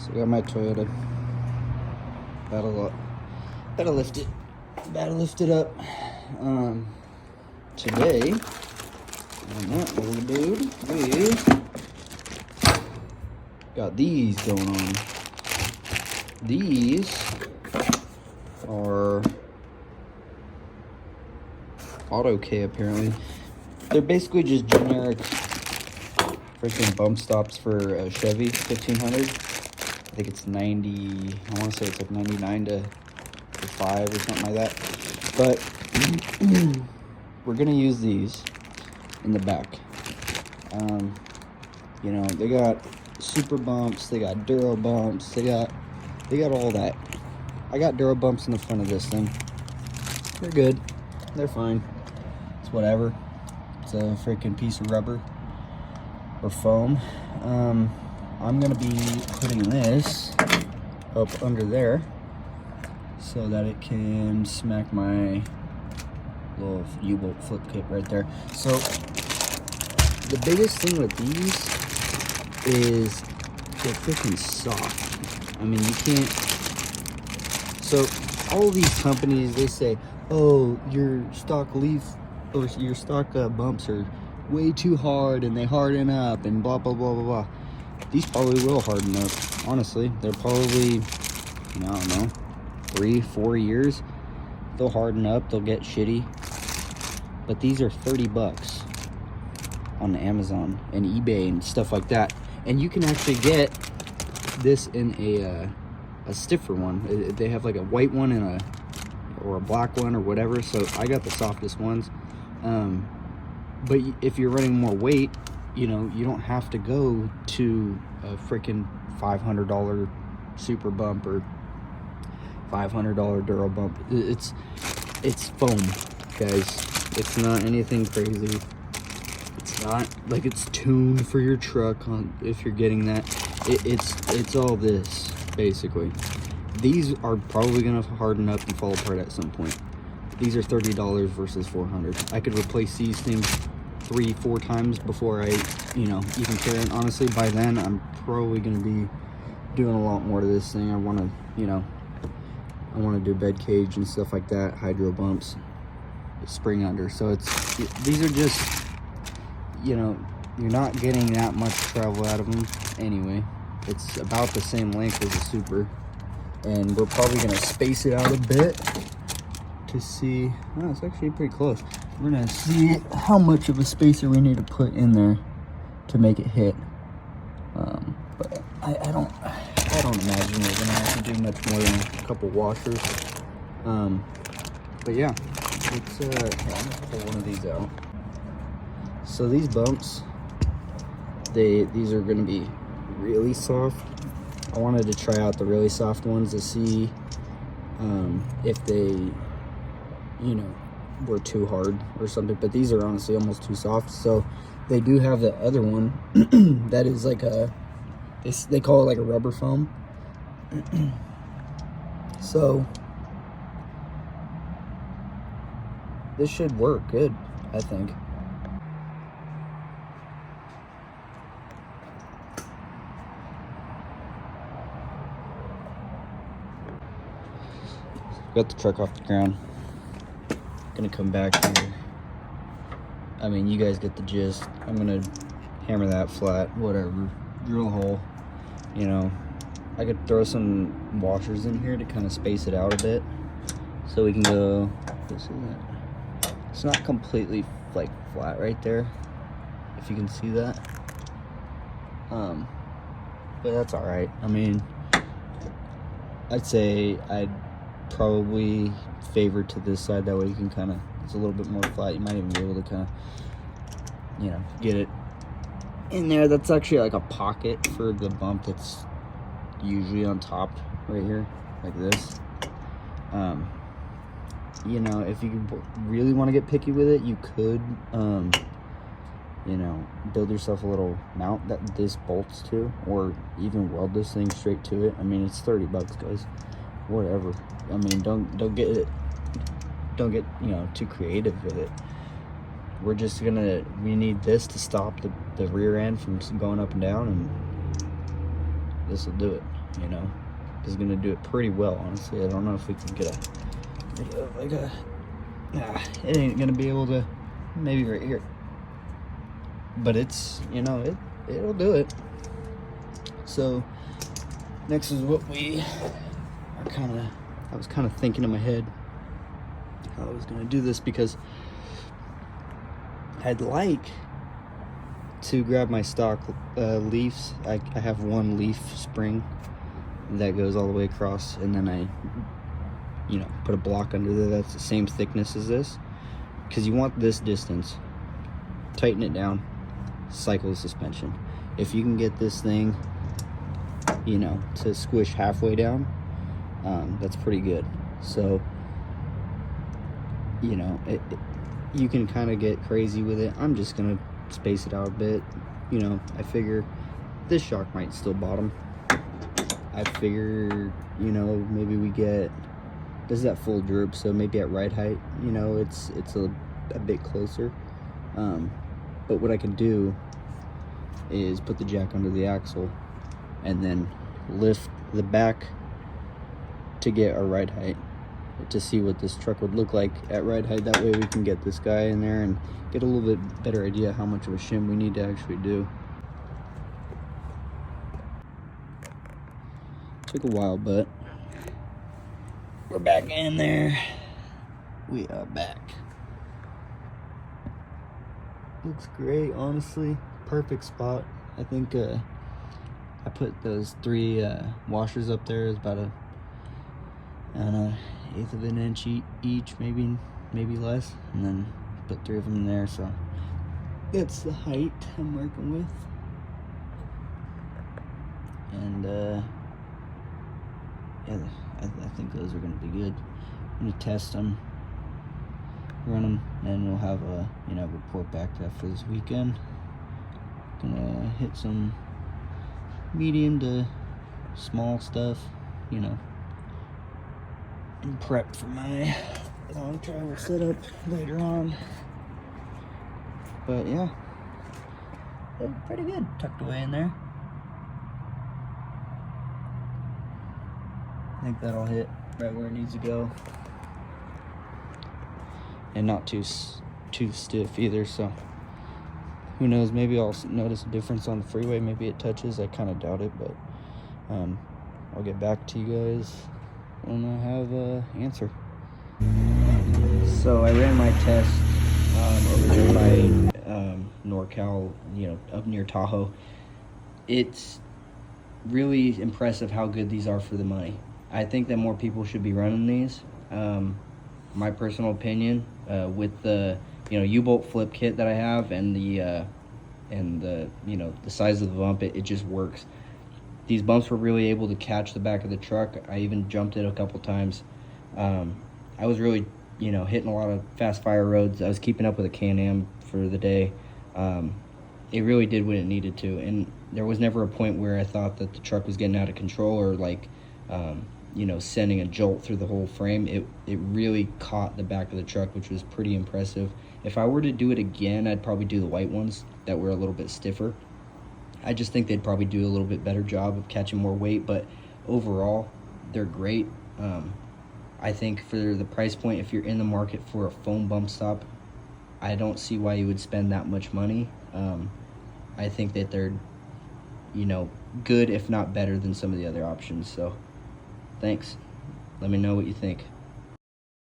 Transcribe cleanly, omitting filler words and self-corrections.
So I got my Toyota. Gotta lift it. Gotta lift it up. Today, on that little dude, we got these going on. These are Auto K apparently. They're basically just generic freaking bump stops for a Chevy 1500. I think it's 90, I want to say it's like 99 to 5 or something like that. But we're gonna use these in the back. You know, they got super bumps, they got Duro bumps, they got all that. I got Duro bumps in the front of this thing. They're good. They're fine. It's whatever. It's a freaking piece of rubber or foam. I'm gonna be putting this up under there so that it can smack my little U-bolt flip kit right there. So the biggest thing with these is they're freaking soft. I mean, you can't. So all these companies, they say, oh, your stock leaf or your stock bumps are way too hard and they harden up and blah blah blah blah blah. These probably will harden up. Honestly, they're probably, I don't know, 3-4 years. They'll harden up. They'll get shitty. But these are $30 on Amazon and eBay and stuff like that. And you can actually get this in a stiffer one. They have like a white one and or a black one or whatever. So I got the softest ones. But if you're running more weight, you know, you don't have to go to a freaking $500 super bump or $500 Duro bump. It's foam, guys. It's not anything crazy. It's not like it's tuned for your truck on if you're getting that. It's all this basically. These are probably gonna harden up and fall apart at some point. These are $30 versus $400. I could replace these things 3-4 times before I, you know, even care. And honestly, by then I'm probably gonna be doing a lot more to this thing. I want to, you know, I want to do bed cage and stuff like that, hydro bumps, spring under. So it's, these are just, you know, you're not getting that much travel out of them anyway. It's about the same length as a super, and we're probably gonna space it out a bit to see. Oh, it's actually pretty close. We're gonna see how much of a spacer we need to put in there to make it hit. But I don't imagine we're gonna have to do much more than a couple washers. But yeah, let's I'm gonna pull one of these out. So these bumps, these are gonna be really soft. I wanted to try out the really soft ones to see if they, you know, were too hard or something, but these are honestly almost too soft. So they do have the other one that is like they call it like a rubber foam. So this should work good, I think. Got the truck off the ground. Gonna come back here. I mean, you guys get the gist. I'm gonna hammer that flat, whatever. Drill a hole. You know, I could throw some washers in here to kind of space it out a bit, so we can go. This is it. It's not completely like flat right there, if you can see that. But that's all right. I mean, I'd say I'd probably favor to this side, that way you can kind of, it's a little bit more flat. You might even be able to kind of, you know, get it in there. That's actually like a pocket for the bump that's usually on top right here, like this. You know, if you really want to get picky with it, you could you know, build yourself a little mount that this bolts to, or even weld this thing straight to it. I mean, it's $30, guys. Whatever. I mean, don't get, you know, too creative with it. We're just gonna, we need this to stop the rear end from going up and down, and this will do it. you know, is gonna do it pretty well, honestly. I don't know if we can get a video of like it ain't gonna be able to, maybe right here. But it's, you know, it'll do it. So next is what we are I was kind of thinking in my head how I was gonna do this, because I'd like to grab my stock leaves. I have one leaf spring that goes all the way across, and then I, you know, put a block under there that's the same thickness as this, because you want this distance. Tighten it down, cycle the suspension. If you can get this thing, you know, to squish halfway down, that's pretty good. So, you know, you can kind of get crazy with it. I'm just gonna space it out a bit. You know, I figure this shock might still bottom. I figure, you know, maybe we get, this is at full droop, so maybe at ride height, you know, it's a bit closer. But what I can do is put the jack under the axle and then lift the back to get our ride height, to see what this truck would look like at ride height. That way we can get this guy in there and get a little bit better idea how much of a shim we need to actually do. Took a while, but we're back in there. We are back. Looks great, honestly. Perfect spot. I think I put those 3 washers up there. It's about I don't know, 1/8 of an inch each, maybe less, and then put 3 of them in there. So that's the height I'm working with. And yeah, I think those are going to be good. I'm going to test them, run them, and we'll have a, you know, report back after this weekend. Gonna hit some medium to small stuff, you know, and prep for my long travel setup later on. But yeah, pretty good, tucked away in there. I think that'll hit right where it needs to go, and not too stiff either. So who knows, maybe I'll notice a difference on the freeway. Maybe it touches. I kind of doubt it, but I'll get back to you guys when I have an answer. So I ran my test over there by NorCal, you know, up near Tahoe. It's really impressive how good these are for the money. I think that more people should be running these. My personal opinion, with the, you know, U-bolt flip kit that I have, and the you know, the size of the bump, it just works. These bumps were really able to catch the back of the truck. I even jumped it a couple times. I was really, you know, hitting a lot of fast fire roads. I was keeping up with a Can-Am for the day. It really did what it needed to, and there was never a point where I thought that the truck was getting out of control, or like, you know, sending a jolt through the whole frame. It really caught the back of the truck, which was pretty impressive. If I were to do it again, I'd probably do the white ones that were a little bit stiffer. I just think they'd probably do a little bit better job of catching more weight, but overall, they're great. I think for the price point, if you're in the market for a foam bump stop, I don't see why you would spend that much money. I think that they're, you know, good, if not better than some of the other options. So thanks. Let me know what you think.